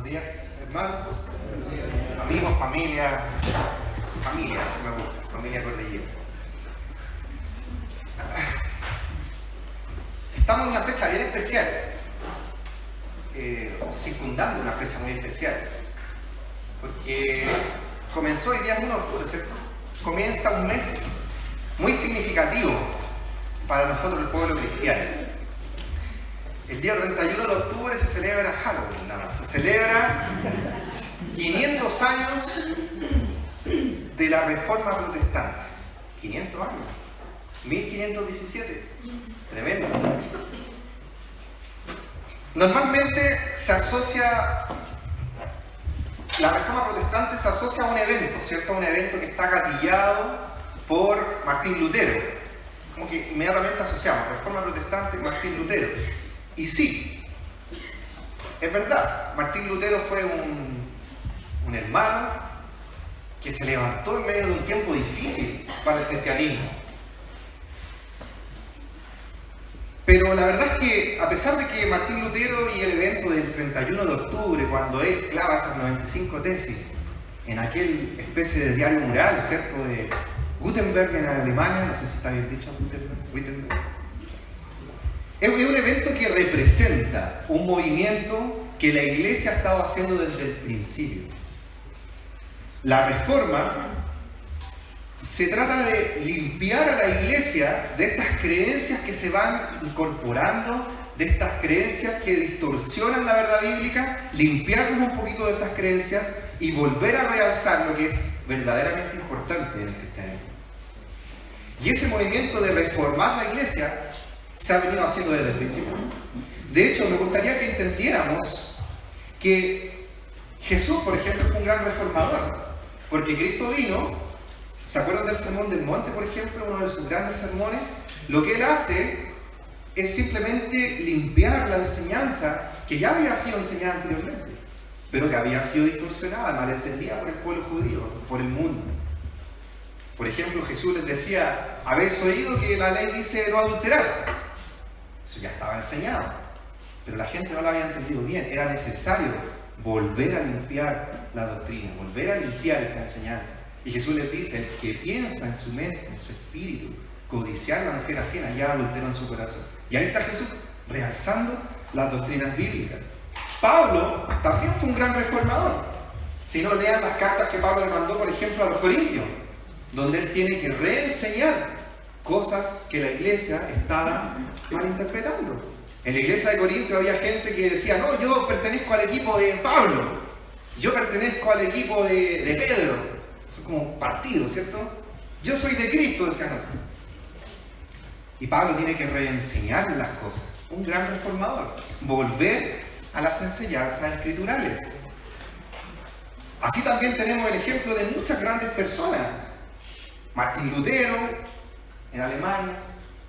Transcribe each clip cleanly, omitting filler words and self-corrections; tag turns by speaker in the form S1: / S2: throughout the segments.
S1: días, hermanos, amigos, familia cordillera. Estamos en una fecha bien especial, circundando una fecha muy especial, porque comenzó hoy día 1 de octubre, ¿cierto? Comienza un mes muy significativo para nosotros, el pueblo cristiano. El día 31 de octubre se celebra Halloween, se celebra 500 años de la Reforma Protestante. 500 años. 1517. Tremendo. Normalmente se asocia, la Reforma Protestante se asocia a un evento, ¿cierto? A un evento que está gatillado por Martín Lutero. Como que inmediatamente asociamos Reforma Protestante y Martín Lutero. Y sí, es verdad, Martín Lutero fue un hermano que se levantó en medio de un tiempo difícil para el cristianismo. Pero la verdad es que, a pesar de que Martín Lutero y el evento del 31 de octubre, cuando él clava esas 95 tesis en aquel especie de diario mural, ¿cierto?, de Gutenberg en Alemania, no sé si está bien dicho Gutenberg. Es un evento que representa un movimiento que la Iglesia ha estado haciendo desde el principio. La Reforma se trata de limpiar a la Iglesia de estas creencias que se van incorporando, de estas creencias que distorsionan la verdad bíblica, limpiarnos un poquito de esas creencias y volver a realzar lo que es verdaderamente importante en el cristianismo. Y ese movimiento de reformar la Iglesia se ha venido haciendo desde el principio. De hecho, me gustaría que entendiéramos que Jesús, por ejemplo, fue un gran reformador, porque Cristo vino, ¿se acuerdan del Sermón del Monte, por ejemplo, uno de sus grandes sermones? Lo que él hace es simplemente limpiar la enseñanza que ya había sido enseñada anteriormente, pero que había sido distorsionada, malentendida por el pueblo judío, por el mundo. Por ejemplo, Jesús les decía: habéis oído que la ley dice no adulterar. Eso ya estaba enseñado, pero la gente no lo había entendido bien. Era necesario volver a limpiar la doctrina, volver a limpiar esa enseñanza. Y Jesús les dice: el que piensa en su mente, en su espíritu, codiciar la mujer ajena, ya adulteró en su corazón. Y ahí está Jesús realzando las doctrinas bíblicas. Pablo también fue un gran reformador. Si no, lean las cartas que Pablo le mandó, por ejemplo, a los Corintios, donde él tiene que reenseñar cosas que la iglesia estaba malinterpretando. En la iglesia de Corinto había gente que decía: no, yo pertenezco al equipo de Pablo, yo pertenezco al equipo de Pedro. Son como partidos, ¿cierto? Yo soy de Cristo, decían otros. Y Pablo tiene que reenseñar las cosas. Un gran reformador. Volver a las enseñanzas escriturales. Así también tenemos el ejemplo de muchas grandes personas. Martín Lutero en Alemania,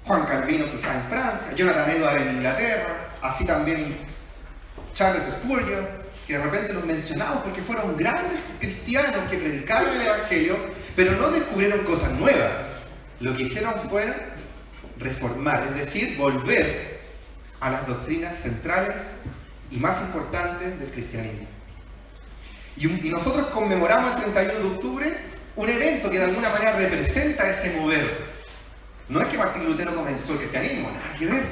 S1: Juan Calvino quizás en Francia, Jonathan Edwards en Inglaterra, así también Charles Spurgeon, que de repente los mencionamos porque fueron grandes cristianos que predicaron el Evangelio, pero no descubrieron cosas nuevas. Lo que hicieron fue reformar, es decir, volver a las doctrinas centrales y más importantes del cristianismo. Y nosotros conmemoramos el 31 de octubre un evento que de alguna manera representa ese mover. No es que Martín Lutero comenzó el cristianismo, nada que ver.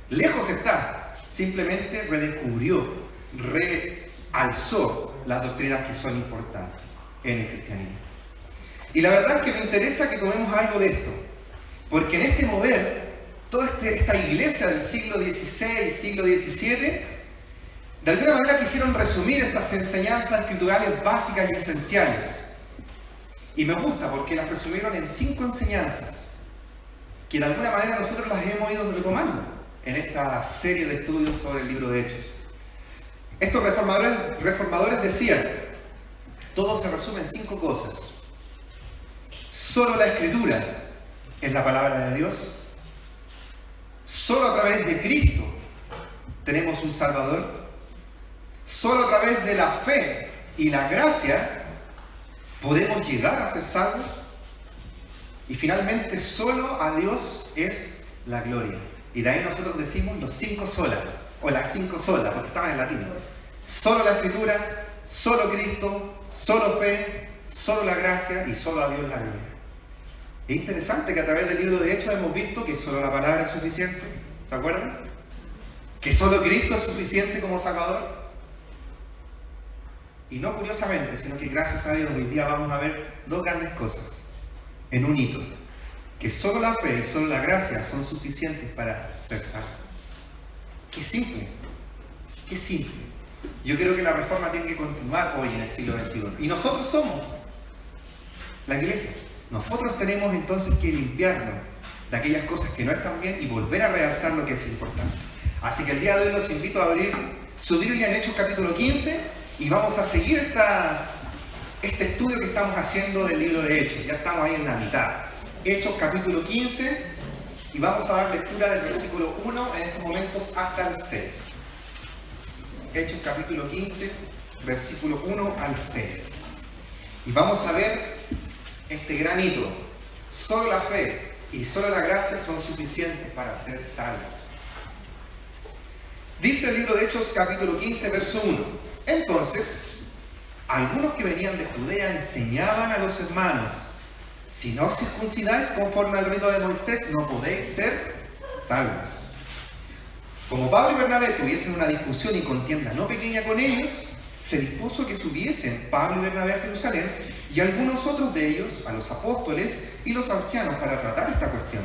S1: Lejos está. Simplemente redescubrió, realzó las doctrinas que son importantes en el cristianismo. Y la verdad es que me interesa que tomemos algo de esto, porque en este mover, toda esta iglesia del siglo XVI, siglo XVII, de alguna manera quisieron resumir estas enseñanzas escriturales básicas y esenciales. Y me gusta porque las resumieron en 5 enseñanzas que de alguna manera nosotros las hemos ido retomando en esta serie de estudios sobre el libro de Hechos. Estos reformadores decían: todo se resume en 5 cosas. Solo la Escritura es la palabra de Dios. Solo a través de Cristo tenemos un Salvador. Solo a través de la fe y la gracia podemos llegar a ser salvos. Y finalmente, solo a Dios es la gloria. Y de ahí nosotros decimos los 5 solas, o las 5 solas, porque estaban en latín. Solo la Escritura, solo Cristo, solo fe, solo la gracia y solo a Dios la gloria. Es interesante que a través del libro de Hechos hemos visto que solo la palabra es suficiente. ¿Se acuerdan? Que solo Cristo es suficiente como Salvador. Y no curiosamente, sino que gracias a Dios hoy día vamos a ver dos grandes cosas en un hito. Que solo la fe y solo la gracia son suficientes para ser salvos. Qué simple. Qué simple. Yo creo que la reforma tiene que continuar hoy en el siglo XXI. Y nosotros somos la iglesia. Nosotros tenemos entonces que limpiarnos de aquellas cosas que no están bien y volver a realzar lo que es importante. Así que el día de hoy los invito a abrir su Biblia en Hechos capítulo 15 y vamos a seguir este estudio que estamos haciendo del libro de Hechos. Ya estamos ahí en la mitad. Hechos capítulo 15 y vamos a dar lectura del versículo 1 en estos momentos hasta el 6. Hechos capítulo 15, versículo 1 al 6. Y vamos a ver este gran hito. Solo la fe y solo la gracia son suficientes para ser salvos. Dice el libro de Hechos capítulo 15, verso 1. Entonces, algunos que venían de Judea enseñaban a los hermanos: si no os circuncidáis conforme al rito de Moisés, no podéis ser salvos. Como Pablo y Bernabé tuviesen una discusión y contienda no pequeña con ellos, se dispuso que subiesen Pablo y Bernabé a Jerusalén y algunos otros de ellos a los apóstoles y los ancianos para tratar esta cuestión.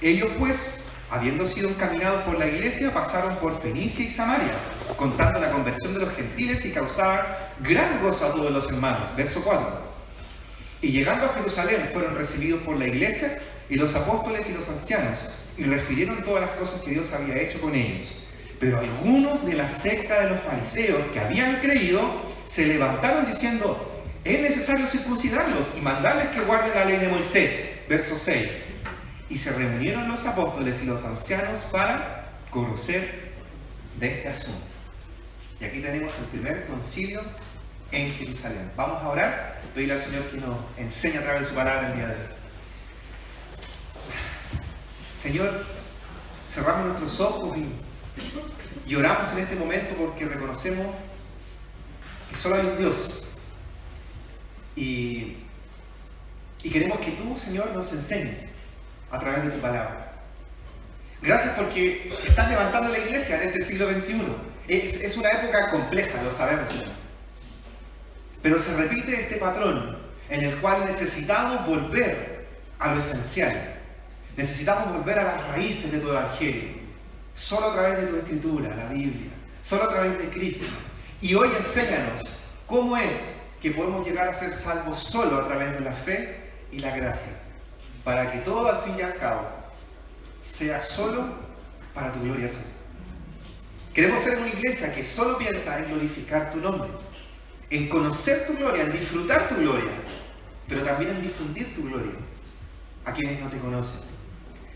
S1: Ellos pues, habiendo sido encaminados por la iglesia, pasaron por Fenicia y Samaria, contando la conversión de los gentiles y causaban gran gozo a todos los hermanos. Verso 4. Y llegando a Jerusalén fueron recibidos por la iglesia y los apóstoles y los ancianos, y refirieron todas las cosas que Dios había hecho con ellos. Pero algunos de la secta de los fariseos que habían creído se levantaron diciendo: es necesario circuncidarlos y mandarles que guarden la ley de Moisés. Verso 6. Y se reunieron los apóstoles y los ancianos para conocer de este asunto. Y aquí tenemos el primer concilio en Jerusalén. Vamos a orar, pedirle al Señor que nos enseñe a través de su palabra el día de hoy. Señor, cerramos nuestros ojos y oramos en este momento porque reconocemos que solo hay un Dios. Y queremos que tú, Señor, nos enseñes a través de tu palabra. Gracias porque estás levantando la iglesia en este siglo XXI. Es una época compleja, lo sabemos, Señor. Pero se repite este patrón en el cual necesitamos volver a lo esencial. Necesitamos volver a las raíces de tu evangelio. Solo a través de tu escritura, la Biblia. Solo a través de Cristo. Y hoy enséñanos cómo es que podemos llegar a ser salvos solo a través de la fe y la gracia. Para que todo al fin y al cabo sea solo para tu gloria, Señor. Queremos ser una iglesia que solo piensa en glorificar tu nombre, en conocer tu gloria, en disfrutar tu gloria, pero también en difundir tu gloria a quienes no te conocen.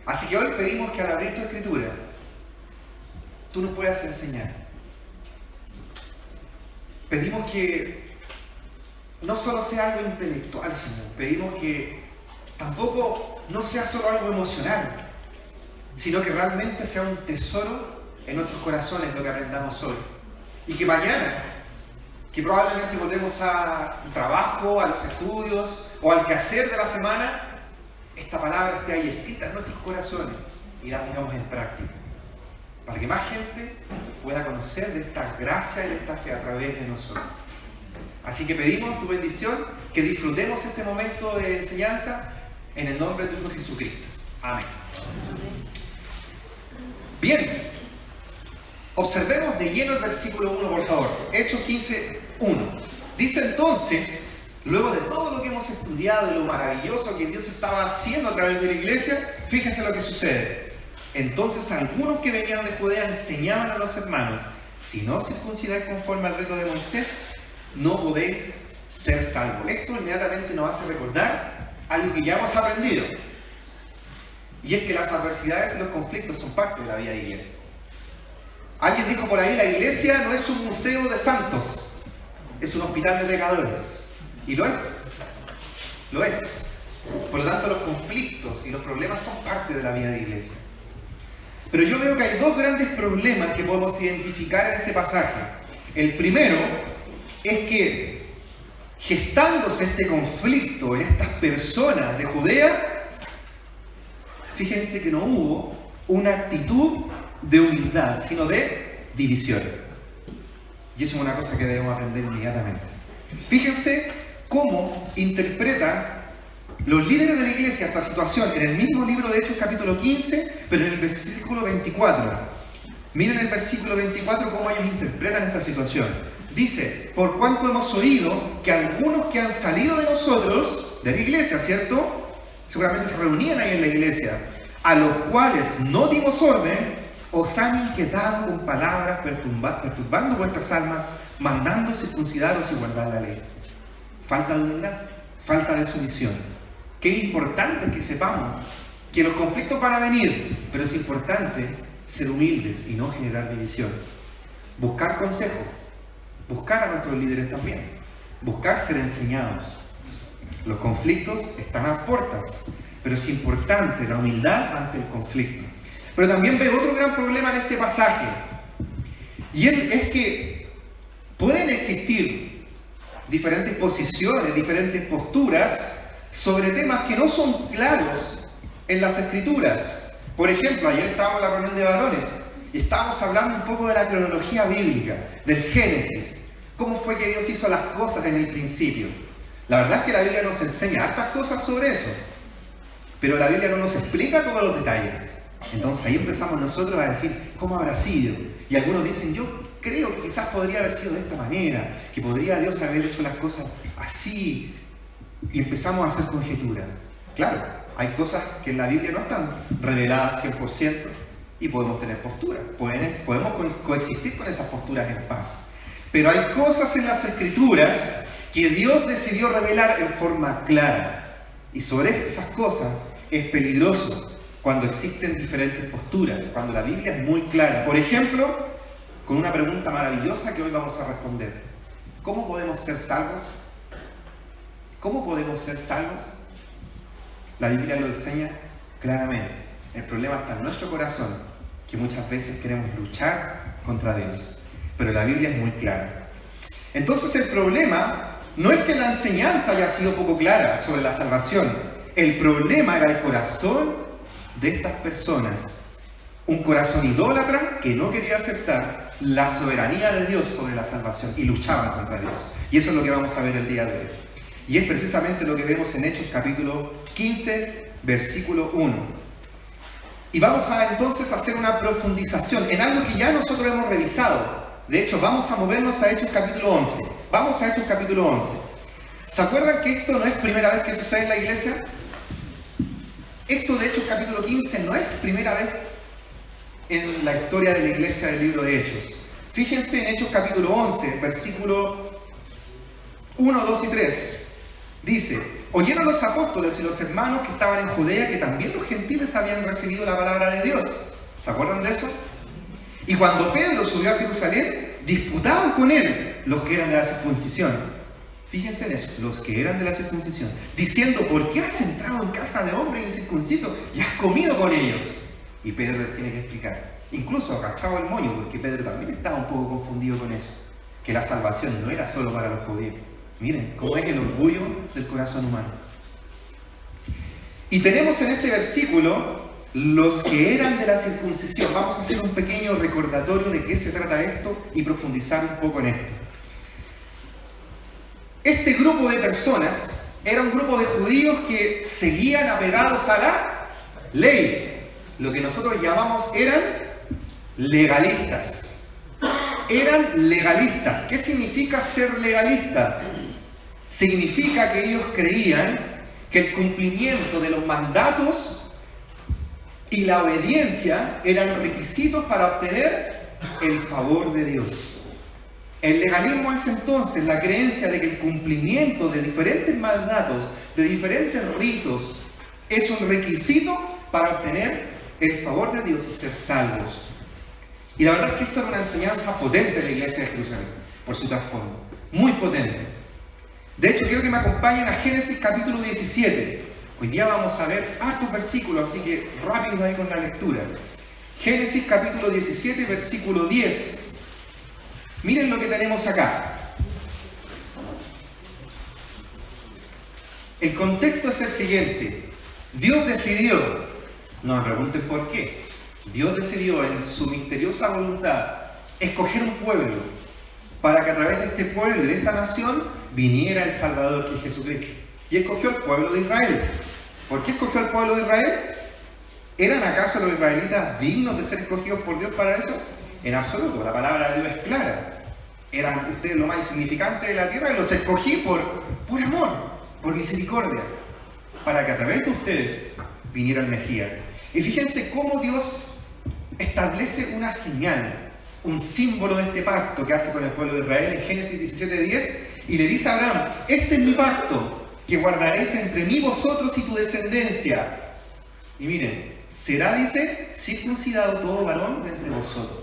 S1: Así que hoy pedimos que al abrir tu escritura, tú nos puedas enseñar. Pedimos que no solo sea algo intelectual, Señor. Pedimos que tampoco no sea solo algo emocional, sino que realmente sea un tesoro en nuestros corazones lo que aprendamos hoy. Y que mañana, que probablemente volvemos al trabajo, a los estudios o al quehacer de la semana, esta palabra esté ahí escrita en nuestros corazones y la pongamos en práctica. Para que más gente pueda conocer de esta gracia y de esta fe a través de nosotros. Así que pedimos tu bendición, que disfrutemos este momento de enseñanza en el nombre de tu Hijo Jesucristo. Amén. Bien, observemos de lleno el versículo 1, por favor. Hechos 15, 1. Dice entonces, luego de todo lo que hemos estudiado y lo maravilloso que Dios estaba haciendo a través de la iglesia, fíjense lo que sucede. Entonces algunos que venían de Judea enseñaban a los hermanos: si no circuncidáis conforme al rito de Moisés, no podéis ser salvos. Esto inmediatamente nos hace recordar algo que ya hemos aprendido. Y es que las adversidades y los conflictos son parte de la vida de la iglesia. Alguien dijo por ahí: la iglesia no es un museo de santos, es un hospital de pecadores. Y lo es. Lo es. Por lo tanto, los conflictos y los problemas son parte de la vida de la iglesia. Pero yo veo que hay dos grandes problemas que podemos identificar en este pasaje. El primero es que, gestándose este conflicto en estas personas de Judea, fíjense que no hubo una actitud de humildad, sino de división. Y eso es una cosa que debemos aprender inmediatamente. Fíjense cómo interpretan los líderes de la iglesia esta situación en el mismo libro de Hechos capítulo 15, pero en el versículo 24. Miren el versículo 24 cómo ellos interpretan esta situación. Dice, por cuanto hemos oído que algunos que han salido de nosotros, de la iglesia, ¿cierto? Seguramente se reunían ahí en la iglesia, a los cuales no dimos orden, os han inquietado con palabras perturbando vuestras almas, mandando circuncidaros y guardar la ley. Falta de humildad, falta de sumisión. Qué importante es que sepamos que los conflictos van a venir, pero es importante ser humildes y no generar división. Buscar consejo, buscar a nuestros líderes también, buscar ser enseñados. Los conflictos están a las puertas, pero es importante la humildad ante el conflicto. Pero también veo otro gran problema en este pasaje, y es que pueden existir diferentes posiciones, diferentes posturas sobre temas que no son claros en las Escrituras. Por ejemplo, ayer estábamos en la reunión de varones y estábamos hablando un poco de la cronología bíblica, del Génesis, cómo fue que Dios hizo las cosas en el principio. La verdad es que la Biblia nos enseña hartas cosas sobre eso, pero la Biblia no nos explica todos los detalles. Entonces ahí empezamos nosotros a decir, ¿cómo habrá sido? Y algunos dicen, yo creo que quizás podría haber sido de esta manera, que podría Dios haber hecho las cosas así, y empezamos a hacer conjeturas. Claro, hay cosas que en la Biblia no están reveladas 100% y podemos tener posturas, podemos coexistir con esas posturas en paz. Pero hay cosas en las Escrituras que Dios decidió revelar en forma clara, y sobre esas cosas es peligroso cuando existen diferentes posturas, cuando la Biblia es muy clara. Por ejemplo, con una pregunta maravillosa que hoy vamos a responder. ¿Cómo podemos ser salvos? ¿Cómo podemos ser salvos? La Biblia lo enseña claramente. El problema está en nuestro corazón, que muchas veces queremos luchar contra Dios. Pero la Biblia es muy clara. Entonces el problema no es que la enseñanza haya sido poco clara sobre la salvación. El problema era el corazón de estas personas. Un corazón idólatra que no quería aceptar la soberanía de Dios sobre la salvación y luchaban contra Dios. Y eso es lo que vamos a ver el día de hoy. Y es precisamente lo que vemos en Hechos capítulo 15, versículo 1. Y vamos a entonces hacer una profundización en algo que ya nosotros hemos revisado. De hecho, vamos a movernos a Hechos capítulo 11. Vamos a Hechos capítulo 11. ¿Se acuerdan que esto no es primera vez que sucede en la iglesia? Esto de Hechos capítulo 15 no es primera vez en la historia de la iglesia del libro de Hechos. Fíjense en Hechos capítulo 11, versículo 1, 2 y 3. Dice, oyeron los apóstoles y los hermanos que estaban en Judea que también los gentiles habían recibido la palabra de Dios. ¿Se acuerdan de eso? Y cuando Pedro subió a Jerusalén, disputaban con él los que eran de la circuncisión. Fíjense en eso, los que eran de la circuncisión, diciendo, ¿por qué has entrado en casa de hombre incircunciso y has comido con ellos? Y Pedro les tiene que explicar. Incluso agachaba el moño, porque Pedro también estaba un poco confundido con eso, que la salvación no era solo para los judíos. Miren cómo es el orgullo del corazón humano. Y tenemos en este versículo los que eran de la circuncisión. Vamos a hacer un pequeño recordatorio de qué se trata esto y profundizar un poco en esto. Este grupo de personas era un grupo de judíos que seguían apegados a la ley. Lo que nosotros llamamos eran legalistas. Eran legalistas. ¿Qué significa ser legalista? Significa que ellos creían que el cumplimiento de los mandatos y la obediencia eran requisitos para obtener el favor de Dios. El legalismo es entonces la creencia de que el cumplimiento de diferentes mandatos, de diferentes ritos, es un requisito para obtener el favor de Dios y ser salvos. Y la verdad es que esto es una enseñanza potente de la iglesia de Jerusalén, por su trasfondo, muy potente. De hecho, quiero que me acompañen a Génesis capítulo 17. Hoy día vamos a ver hartos versículos, así que rápido ahí con la lectura. Génesis capítulo 17, versículo 10. Miren lo que tenemos acá. El contexto es el siguiente. Dios decidió, no me pregunten por qué, Dios decidió en su misteriosa voluntad escoger un pueblo para que a través de este pueblo y de esta nación viniera el Salvador, que es Jesucristo. Y escogió al pueblo de Israel. ¿Por qué escogió al pueblo de Israel? ¿Eran acaso los israelitas dignos de ser escogidos por Dios para eso? En absoluto, la palabra de Dios es clara. Eran ustedes lo más insignificante de la tierra y los escogí por amor, por misericordia, para que a través de ustedes viniera el Mesías. Y fíjense cómo Dios establece una señal, un símbolo de este pacto que hace con el pueblo de Israel en Génesis 17:10, y le dice a Abraham: este es mi pacto que guardaréis entre mí, vosotros y tu descendencia. Y miren, será, dice, circuncidado todo varón de entre vosotros.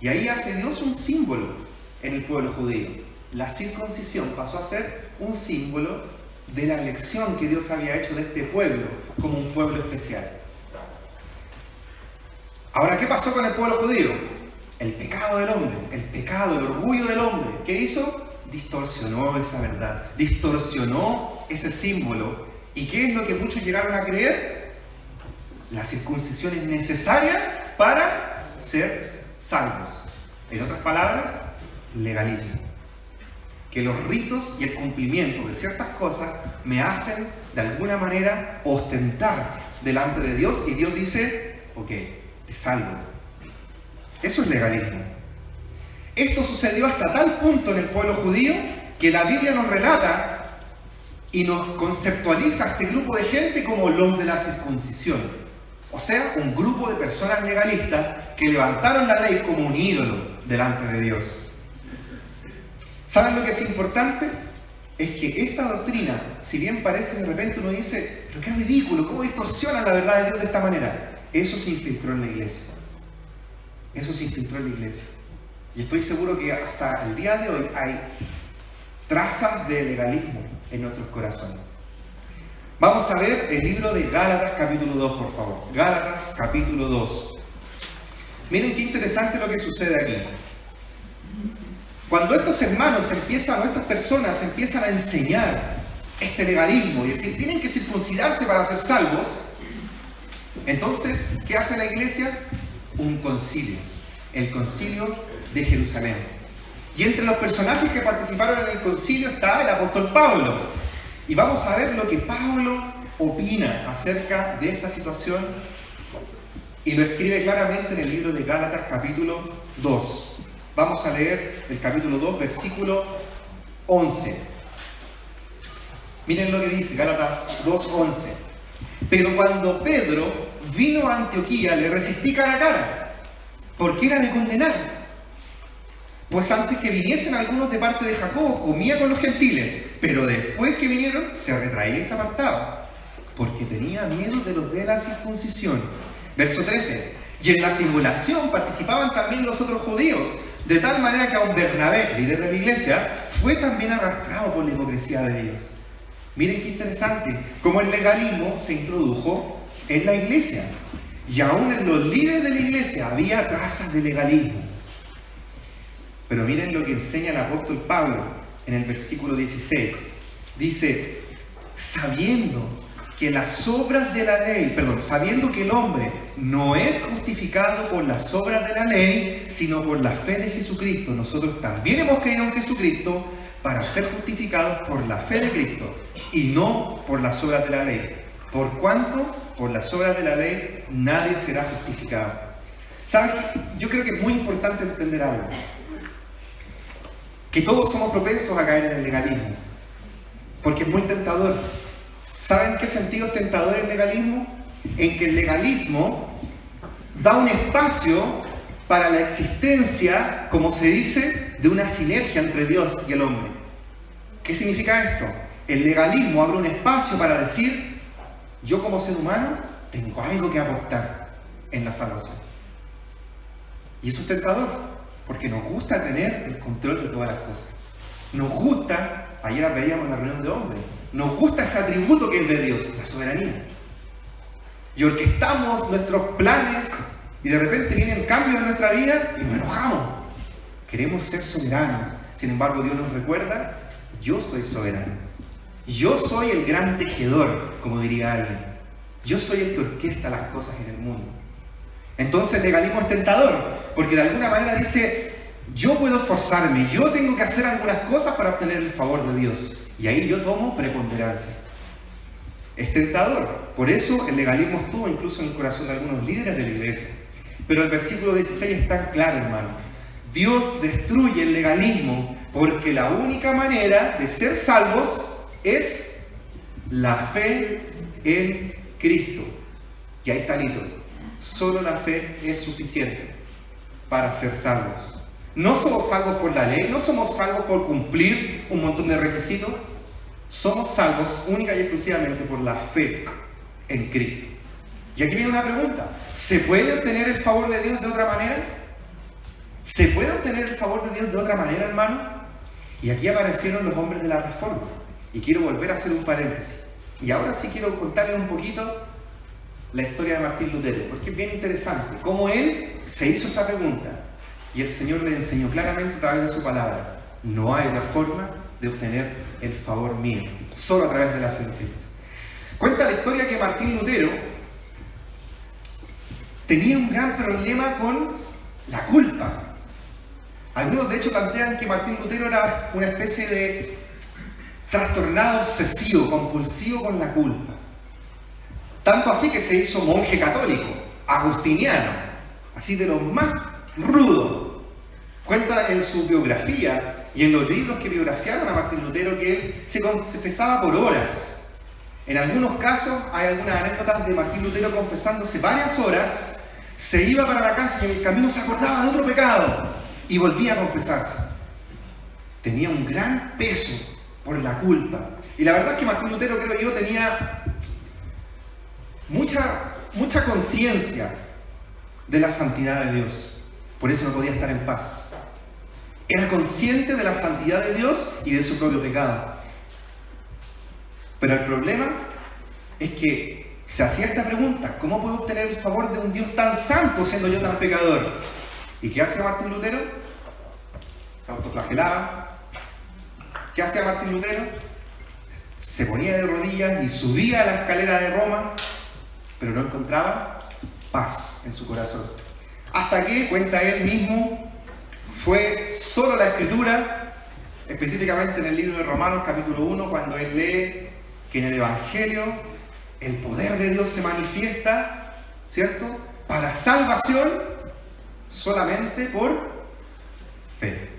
S1: Y ahí hace Dios un símbolo en el pueblo judío. La circuncisión pasó a ser un símbolo de la elección que Dios había hecho de este pueblo como un pueblo especial. Ahora, ¿qué pasó con el pueblo judío? El pecado del hombre, el pecado, el orgullo del hombre. ¿Qué hizo? Distorsionó esa verdad, distorsionó ese símbolo. ¿Y qué es lo que muchos llegaron a creer? La circuncisión es necesaria para ser salvos. En otras palabras, legalismo. Que los ritos y el cumplimiento de ciertas cosas me hacen de alguna manera ostentar delante de Dios, y Dios dice: ok, te salvo. Eso es legalismo. Esto sucedió hasta tal punto en el pueblo judío que la Biblia nos relata y nos conceptualiza a este grupo de gente como los de la circuncisión. O sea, un grupo de personas legalistas que levantaron la ley como un ídolo delante de Dios. ¿Saben lo que es importante? Es que esta doctrina, si bien parece, de repente uno dice: pero qué ridículo, ¿cómo distorsiona la verdad de Dios de esta manera? Eso se infiltró en la iglesia. Eso se infiltró en la iglesia. Y estoy seguro que hasta el día de hoy hay trazas de legalismo en nuestros corazones. Vamos a ver el libro de Gálatas capítulo 2, por favor. Gálatas capítulo 2. Miren qué interesante lo que sucede aquí. Cuando estos hermanos estas personas empiezan a enseñar este legalismo y decir: tienen que circuncidarse para ser salvos, entonces, ¿qué hace la iglesia? Un concilio, el concilio de Jerusalén. Y entre los personajes que participaron en el concilio está el apóstol Pablo. Y vamos a ver lo que Pablo opina acerca de esta situación, y lo escribe claramente en el libro de Gálatas capítulo 2. Vamos a leer el capítulo 2, versículo 11. Miren lo que dice Gálatas 2:11. Pero cuando Pedro vino a Antioquía, le resistí cara a cara, porque era de condenar. Pues antes que viniesen algunos de parte de Jacobo, comía con los gentiles, pero después que vinieron, se retraía y se apartaba, porque tenía miedo de los de la circuncisión. Verso 13. Y en la simulación participaban también los otros judíos, de tal manera que aun Bernabé, líder de la iglesia, fue también arrastrado por la hipocresía de ellos. Miren qué interesante, cómo el legalismo se introdujo en la iglesia. Y aún en los líderes de la iglesia había trazas de legalismo. Pero miren lo que enseña el apóstol Pablo en el versículo 16. Dice: sabiendo que las obras de la ley, sabiendo que el hombre no es justificado por las obras de la ley, sino por la fe de Jesucristo, nosotros también hemos creído en Jesucristo para ser justificados por la fe de Cristo y no por las obras de la ley. Por cuanto por las obras de la ley nadie será justificado. ¿Saben? Yo creo que es muy importante entender algo. Que todos somos propensos a caer en el legalismo, porque es muy tentador. ¿Saben en qué sentido es tentador el legalismo? En que el legalismo da un espacio para la existencia, como se dice, de una sinergia entre Dios y el hombre. ¿Qué significa esto? El legalismo abre un espacio para decir: yo como ser humano tengo algo que aportar en la salvación. Y eso es tentador, porque nos gusta tener el control de todas las cosas. Nos gusta, ayer veíamos en la reunión de hombres, nos gusta ese atributo que es de Dios, la soberanía. Y orquestamos nuestros planes y de repente vienen cambios en nuestra vida y nos enojamos. Queremos ser soberanos. Sin embargo, Dios nos recuerda, yo soy soberano. Yo soy el gran tejedor, como diría alguien. Yo soy el que orquesta las cosas en el mundo. Entonces el legalismo es tentador, porque de alguna manera dice, yo puedo esforzarme, yo tengo que hacer algunas cosas para obtener el favor de Dios. Y ahí yo tomo preponderancia. Es tentador. Por eso el legalismo estuvo incluso en el corazón de algunos líderes de la iglesia. Pero el versículo 16 es tan claro, hermano. Dios destruye el legalismo porque la única manera de ser salvos es la fe en Cristo. Y ahí está el hito. Solo la fe es suficiente para ser salvos. No somos salvos por la ley, no somos salvos por cumplir un montón de requisitos. Somos salvos única y exclusivamente por la fe en Cristo. Y aquí viene una pregunta. ¿Se puede obtener el favor de Dios de otra manera? ¿Se puede obtener el favor de Dios de otra manera, hermano? Y aquí aparecieron los hombres de la Reforma. Y quiero volver a hacer un paréntesis. Y ahora sí quiero contarles un poquito la historia de Martín Lutero, porque es bien interesante. Cómo él se hizo esta pregunta. Y el Señor le enseñó claramente a través de su palabra. No hay otra forma de obtener el favor mío, solo a través de la fe en Cristo. Cuenta la historia que Martín Lutero tenía un gran problema con la culpa. Algunos de hecho plantean que Martín Lutero era una especie de trastornado obsesivo, compulsivo con la culpa. Tanto así que se hizo monje católico, agustiniano, así de los más rudos. Cuenta en su biografía y en los libros que biografiaron a Martín Lutero que él se confesaba por horas. En algunos casos hay algunas anécdotas de Martín Lutero confesándose varias horas, se iba para la casa y en el camino se acordaba de otro pecado y volvía a confesarse. Tenía un gran peso por la culpa. Y la verdad es que Martín Lutero, creo yo, tenía mucha conciencia de la santidad de Dios. Por eso no podía estar en paz. Era consciente de la santidad de Dios y de su propio pecado. Pero el problema es que se hacía esta pregunta: ¿cómo puedo obtener el favor de un Dios tan santo siendo yo tan pecador? ¿Y qué hacía Martín Lutero? Se autoflagelaba. ¿Qué hacía Martín Lutero? Se ponía de rodillas y subía a la escalera de Roma, pero no encontraba paz en su corazón. Hasta que, cuenta él mismo, fue solo la Escritura, específicamente en el libro de Romanos capítulo 1, cuando él lee que en el Evangelio el poder de Dios se manifiesta, ¿cierto?, para salvación solamente por fe.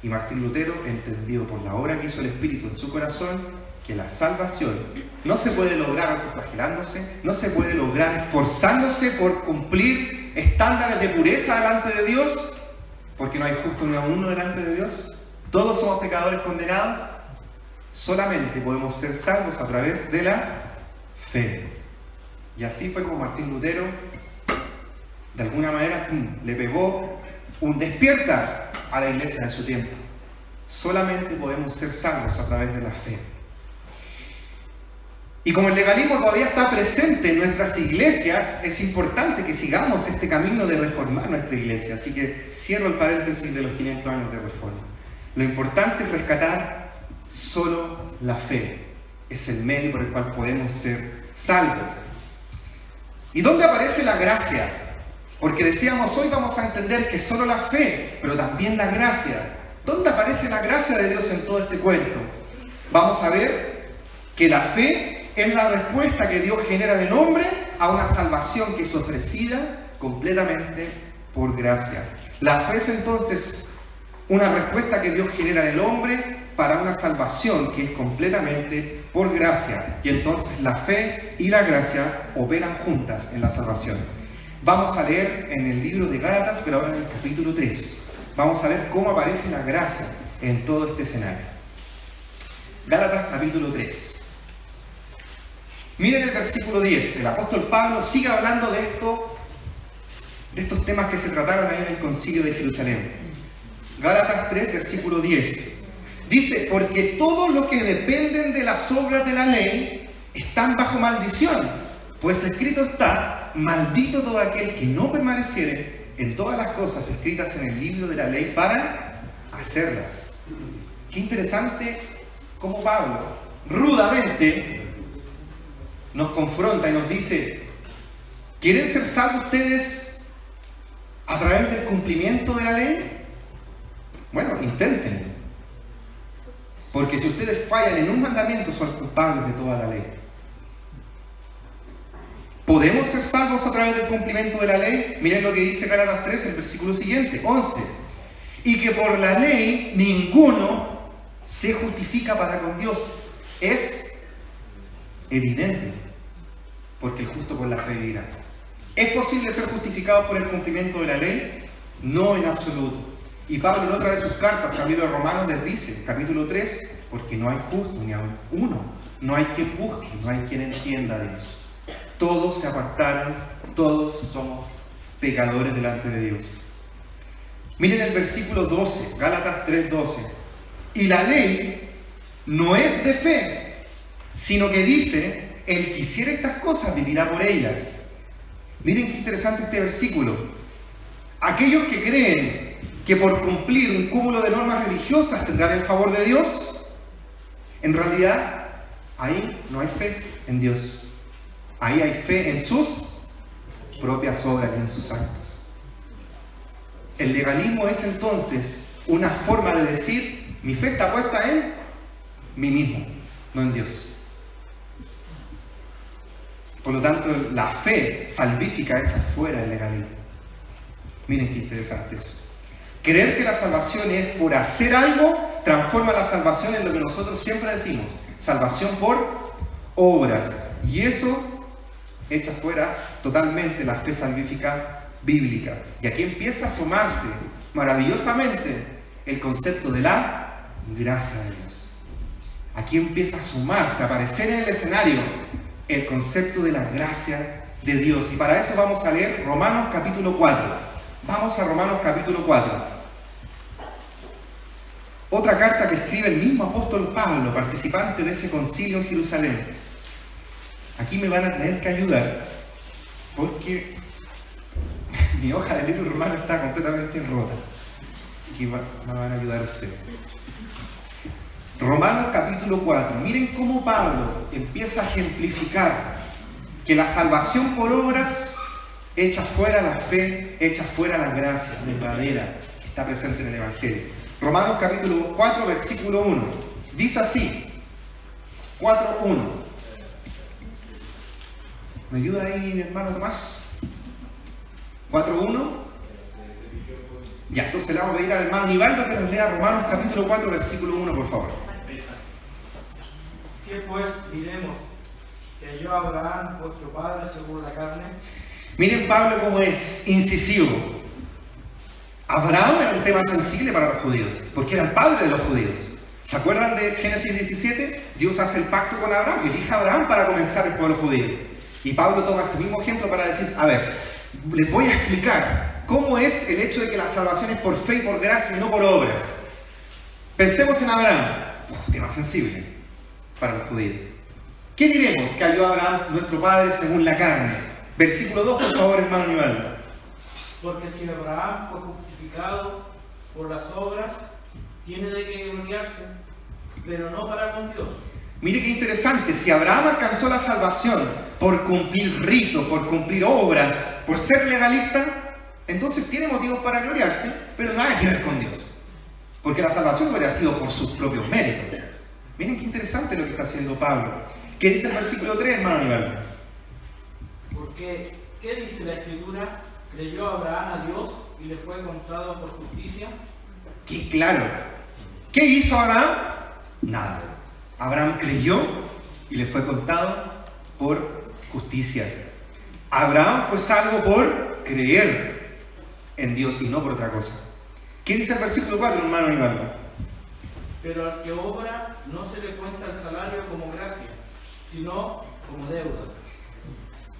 S1: Y Martín Lutero entendió por la obra que hizo el Espíritu en su corazón que la salvación no se puede lograr autoflagelándose, no se puede lograr esforzándose por cumplir estándares de pureza delante de Dios, porque no hay justo ni a uno delante de Dios. Todos somos pecadores condenados. Solamente podemos ser salvos a través de la fe. Y así fue como Martín Lutero, de alguna manera, le pegó un despierta a la iglesia de su tiempo. Solamente podemos ser salvos a través de la fe. Y como el legalismo todavía está presente en nuestras iglesias, es importante que sigamos este camino de reformar nuestra iglesia. Así que cierro el paréntesis de los 500 años de reforma. Lo importante es rescatar solo la fe. Es el medio por el cual podemos ser salvos. ¿Y dónde aparece la gracia? Porque decíamos, hoy vamos a entender que solo la fe, pero también la gracia. ¿Dónde aparece la gracia de Dios en todo este cuento? Vamos a ver que la fe es la respuesta que Dios genera en el hombre a una salvación que es ofrecida completamente por gracia. La fe es entonces una respuesta que Dios genera en el hombre para una salvación que es completamente por gracia. Y entonces la fe y la gracia operan juntas en la salvación. Vamos a leer en el libro de Gálatas, pero ahora en el capítulo 3. Vamos a ver cómo aparece la gracia en todo este escenario. Gálatas capítulo 3. Miren el versículo 10. El apóstol Pablo sigue hablando de estos temas que se trataron ahí en el concilio de Jerusalén. Gálatas 3, versículo 10. Dice, porque todos los que dependen de las obras de la ley están bajo maldición, pues escrito está, maldito todo aquel que no permaneciere en todas las cosas escritas en el libro de la ley para hacerlas. Qué interesante cómo Pablo rudamente nos confronta y nos dice: ¿quieren ser salvos ustedes a través del cumplimiento de la ley? Bueno, intenten. Porque si ustedes fallan en un mandamiento, son culpables de toda la ley. ¿Podemos ser salvos a través del cumplimiento de la ley? Miren lo que dice Gálatas 3, el versículo siguiente, 11. Y que por la ley ninguno se justifica para con Dios. Es evidente, porque el justo por la fe vivirá. ¿Es posible ser justificados por el cumplimiento de la ley? No en absoluto. Y Pablo en otra de sus cartas, al libro de Romanos, les dice, capítulo 3, porque no hay justo ni aun uno, no hay quien busque, no hay quien entienda a Dios. Todos se apartaron, todos somos pecadores delante de Dios. Miren el versículo 12, Gálatas 3:12. Y la ley no es de fe, sino que dice: el que hiciere estas cosas vivirá por ellas. Miren qué interesante este versículo. Aquellos que creen que por cumplir un cúmulo de normas religiosas tendrán el favor de Dios, en realidad ahí no hay fe en Dios. Ahí hay fe en sus propias obras y en sus actos. El legalismo es entonces una forma de decir: mi fe está puesta en mí mismo, no en Dios. Por lo tanto, la fe salvífica echa fuera el legalismo. Miren qué interesante eso. Creer que la salvación es por hacer algo transforma la salvación en lo que nosotros siempre decimos: salvación por obras. Y eso echa fuera totalmente la fe salvífica bíblica. Y aquí empieza a asomarse maravillosamente el concepto de la gracia de Dios. Aquí empieza a asomarse, a aparecer en el escenario el concepto de la gracia de Dios. Y para eso vamos a leer Romanos capítulo 4. Vamos a Romanos capítulo 4. Otra carta que escribe el mismo apóstol Pablo, participante de ese concilio en Jerusalén. Aquí me van a tener que ayudar, porque mi hoja del libro romano está completamente rota. Así que me van a ayudar ustedes. Romanos capítulo 4. Miren cómo Pablo empieza a ejemplificar que la salvación por obras echa fuera la fe, echa fuera la gracia verdadera que está presente en el Evangelio. Romanos capítulo 4, versículo 1. Dice así, 4:1. ¿Me ayuda ahí, mi hermano Tomás? 4:1. Ya, entonces le vamos a pedir al hermano Nivaldo que nos lea Romanos capítulo 4, versículo 1, por favor.
S2: ¿Qué pues diremos? ¿Que halló a Abraham, vuestro padre, según la carne?
S1: Miren Pablo cómo es incisivo. Abraham era un tema sensible para los judíos, porque era el padre de los judíos. ¿Se acuerdan de Génesis 17? Dios hace el pacto con Abraham, elige a Abraham para comenzar el pueblo judío. Y Pablo toma ese mismo ejemplo para decir: a ver, les voy a explicar cómo es el hecho de que la salvación es por fe y por gracia y no por obras. Pensemos en Abraham, tema sensible para los judíos. ¿Qué diremos que halló Abraham, nuestro padre, según la carne? Versículo 2, por favor, hermano Nivaldo.
S2: Porque si Abraham fue justificado por las obras, tiene de qué gloriarse, pero no para con Dios.
S1: Mire qué interesante, si Abraham alcanzó la salvación por cumplir ritos, por cumplir obras, por ser legalista, entonces tiene motivos para gloriarse, pero nada que ver con Dios. Porque la salvación hubiera sido por sus propios méritos. Miren qué interesante lo que está haciendo Pablo. ¿Qué dice el versículo 3, hermano Nivaldo?
S2: Porque, ¿qué dice la Escritura? Creyó Abraham a Dios y le fue contado por justicia.
S1: ¡Qué claro! ¿Qué hizo Abraham? Nada. Abraham creyó y le fue contado por justicia. Abraham fue salvo por creer en Dios y no por otra cosa. ¿Qué dice el versículo 4, hermano Nivaldo?
S2: Pero al que obra no se le cuenta el salario como gracia, sino como deuda.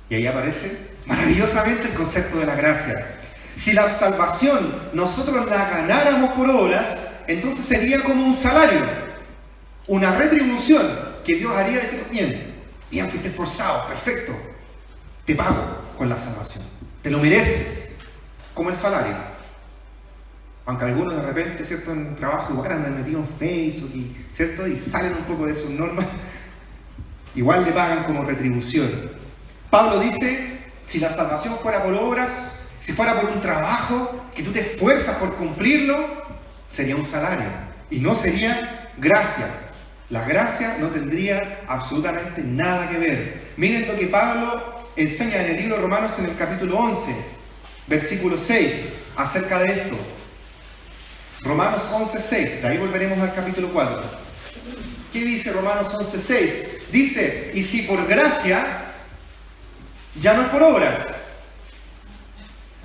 S1: Y ahí aparece maravillosamente el concepto de la gracia. Si la salvación nosotros la ganáramos por obras, entonces sería como un salario, una retribución que Dios haría y decir: bien, fuiste esforzado, perfecto, te pago con la salvación, te lo mereces. como el salario. Aunque algunos de repente, ¿cierto?, en el trabajo igual andan metidos en Facebook, ¿cierto?, y salen un poco de sus normas, igual le pagan como retribución. Pablo dice, si la salvación fuera por obras, si fuera por un trabajo, que tú te esfuerzas por cumplirlo, sería un salario y no sería gracia. La gracia no tendría absolutamente nada que ver. Miren lo que Pablo enseña en el libro de Romanos en el capítulo 11, versículo 6, acerca de esto. Romanos 11, 6, de ahí volveremos al capítulo 4. ¿Qué dice Romanos 11, 6? Dice, y si por gracia, ya no es por obras.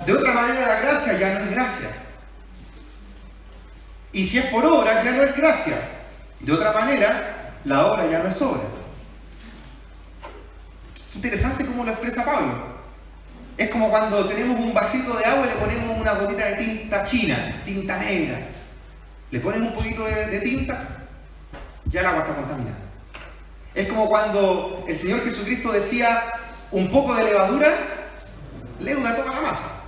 S1: De otra manera la gracia ya no es gracia. Y si es por obra, ya no es gracia. De otra manera, la obra ya no es obra. Interesante cómo lo expresa Pablo. Es como cuando tenemos un vasito de agua y le ponemos una gotita de tinta china, tinta negra. Le pones un poquito de tinta, ya el agua está contaminada. Es como cuando el Señor Jesucristo decía, un poco de levadura, leuda toda la masa.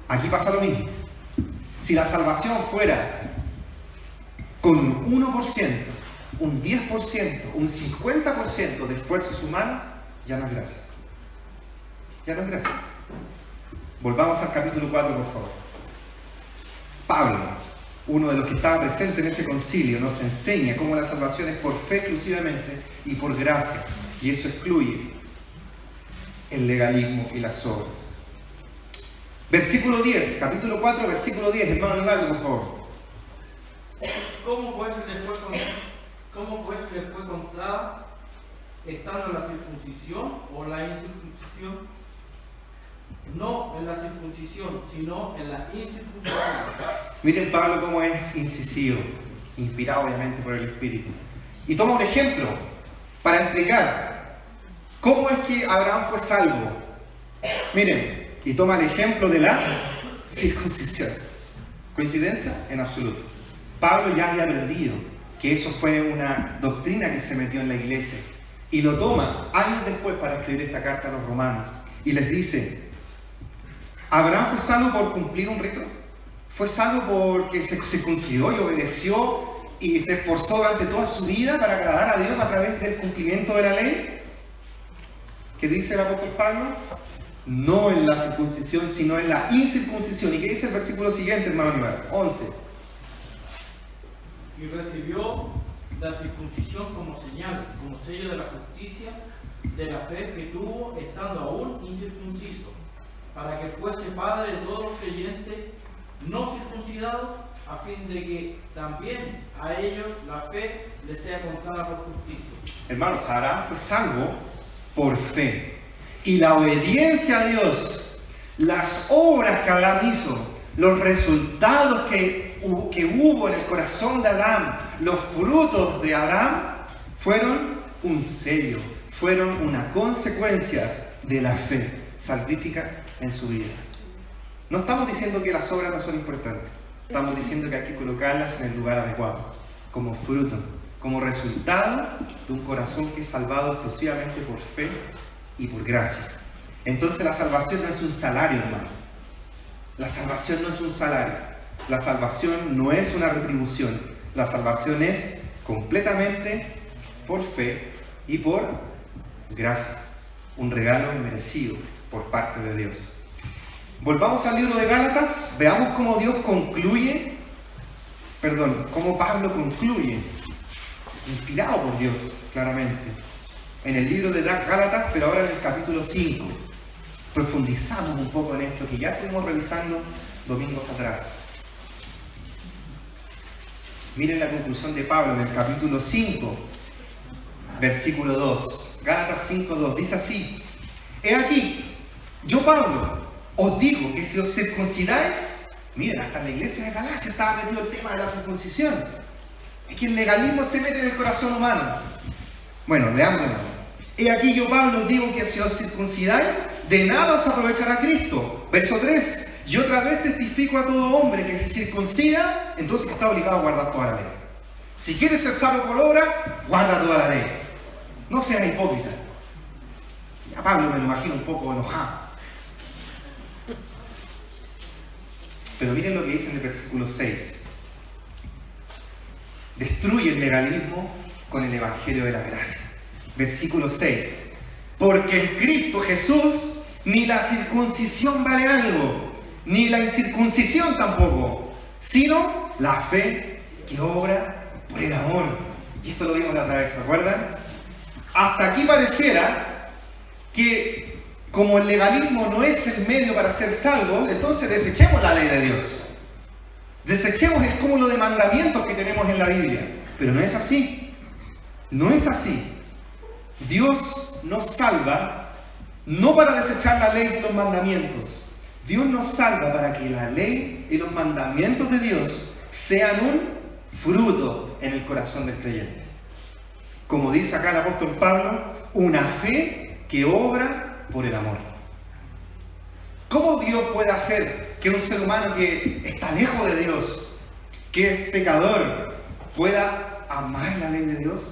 S1: Aquí pasa lo mismo. Si la salvación fuera con un 1%, un 10%, un 50% de esfuerzos humanos, ya no es gracia. Ya no es gracia. Volvamos al capítulo 4, por favor. Pablo, uno de los que estaba presente en ese concilio, nos enseña cómo la salvación es por fe exclusivamente y por gracia. Y eso excluye el legalismo y las obras. Versículo 10, capítulo 4, versículo 10, hermano Leonardo, por favor.
S2: ¿Cómo pues le fue contada estando en la circuncisión o la incircuncisión? No en la circuncisión, sino en la incircuncisión.
S1: Miren Pablo cómo es incisivo, inspirado obviamente por el Espíritu. Y toma un ejemplo para explicar cómo es que Abraham fue salvo. Miren, y toma el ejemplo de la circuncisión. ¿Coincidencia? En absoluto. Pablo ya había aprendido que eso fue una doctrina que se metió en la iglesia. Y lo toma años después para escribir esta carta a los romanos. Y les dice, ¿Abraham fue salvo por cumplir un rito? ¿Fue salvo porque se circuncidó y obedeció y se esforzó durante toda su vida para agradar a Dios a través del cumplimiento de la ley? ¿Qué dice el apóstol Pablo? No en la circuncisión, sino en la incircuncisión. ¿Y qué dice el versículo siguiente, hermano Aníbal? 11.
S2: Y recibió la circuncisión como señal, como sello de la justicia, de la fe que tuvo estando aún incircunciso, para que fuese padre de todos los creyentes no circuncidados, a fin de que también a ellos la fe les sea contada por justicia.
S1: Hermanos, Abraham fue salvo por fe. Y la obediencia a Dios, las obras que Abraham hizo, los resultados que hubo en el corazón de Abraham, los frutos de Abraham, fueron un sello, fueron una consecuencia de la fe salvífica en su vida. No estamos diciendo que las obras no son importantes, estamos diciendo que hay que colocarlas en el lugar adecuado, como fruto, como resultado de un corazón que es salvado exclusivamente por fe y por gracia. Entonces la salvación no es un salario, hermano. La salvación no es un salario. La salvación no es una retribución. La salvación es completamente por fe y por gracia. Un regalo inmerecido por parte de Dios. Volvamos al libro de Gálatas. Veamos cómo cómo Pablo concluye, inspirado por Dios, claramente, en el libro de Gálatas, pero ahora en el capítulo 5. Profundizamos un poco en esto que ya estuvimos revisando domingos atrás. Miren la conclusión de Pablo en el capítulo 5, versículo 2. Gálatas 5:2. Dice así: He aquí, yo Pablo, os digo que si os circuncidáis, miren, hasta en la iglesia de Galacia estaba metido el tema de la circuncisión. Es que el legalismo se mete en el corazón humano. Bueno, leámoslo. He aquí, yo Pablo, os digo que si os circuncidáis, de nada os aprovechará Cristo. Verso 3. Y otra vez testifico a todo hombre que si circuncida, entonces está obligado a guardar toda la ley. Si quieres ser salvo por obra, guarda toda la ley. No seas hipócrita. A Pablo me lo imagino un poco enojado. Pero miren lo que dice en el versículo 6. Destruye el legalismo con el evangelio de la gracia. Versículo 6. Porque en Cristo Jesús ni la circuncisión vale algo, ni la incircuncisión tampoco, sino la fe que obra por el amor. Y esto lo vimos la otra vez, ¿se acuerdan? Hasta aquí pareciera que como el legalismo no es el medio para ser salvos, entonces desechemos la ley de Dios. Desechemos el cúmulo de mandamientos que tenemos en la Biblia. Pero no es así. No es así. Dios nos salva no para desechar la ley y los mandamientos. Dios nos salva para que la ley y los mandamientos de Dios sean un fruto en el corazón del creyente. Como dice acá el apóstol Pablo, una fe que obra por el amor. ¿Cómo Dios puede hacer que un ser humano que está lejos de Dios, que es pecador, pueda amar la ley de Dios?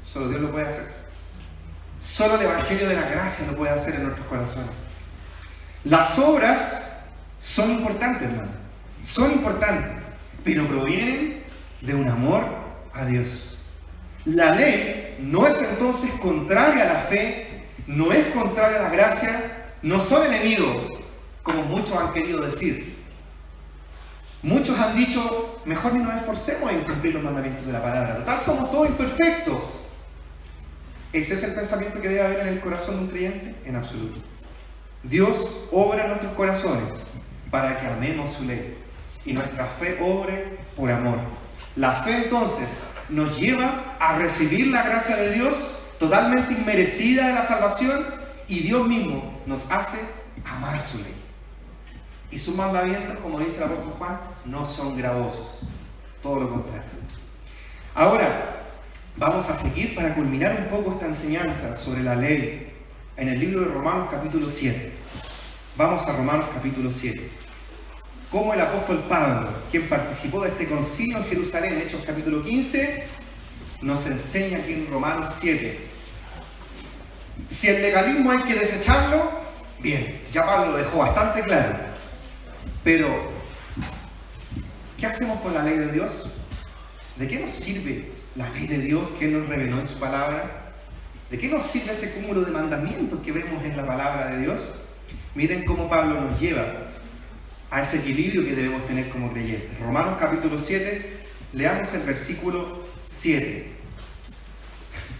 S1: Solo Dios lo puede hacer. Solo el evangelio de la gracia lo puede hacer en nuestros corazones. Las obras son importantes, hermano. Son importantes, pero provienen de un amor a Dios. La ley no es entonces contraria a la fe, no es contraria a la gracia, no son enemigos, como muchos han querido decir. Muchos han dicho, mejor ni nos esforcemos en cumplir los mandamientos de la palabra. Total, somos todos imperfectos. ¿Ese es el pensamiento que debe haber en el corazón de un creyente? En absoluto. Dios obra en nuestros corazones para que amemos su ley. Y nuestra fe obre por amor. La fe entonces nos lleva a recibir la gracia de Dios totalmente inmerecida de la salvación, y Dios mismo nos hace amar su ley. Y sus mandamientos, como dice el apóstol Juan, no son gravosos, todo lo contrario. Ahora, vamos a seguir para culminar un poco esta enseñanza sobre la ley en el libro de Romanos capítulo 7. Vamos a Romanos capítulo 7. Como el apóstol Pablo, quien participó de este concilio en Jerusalén, Hechos capítulo 15, nos enseña aquí en Romanos 7. Si el legalismo hay que desecharlo, bien, ya Pablo lo dejó bastante claro. Pero, ¿qué hacemos con la ley de Dios? ¿De qué nos sirve la ley de Dios que Él nos reveló en su palabra? ¿De qué nos sirve ese cúmulo de mandamientos que vemos en la palabra de Dios? Miren cómo Pablo nos lleva a ese equilibrio que debemos tener como creyentes. Romanos capítulo 7, leamos el versículo 7.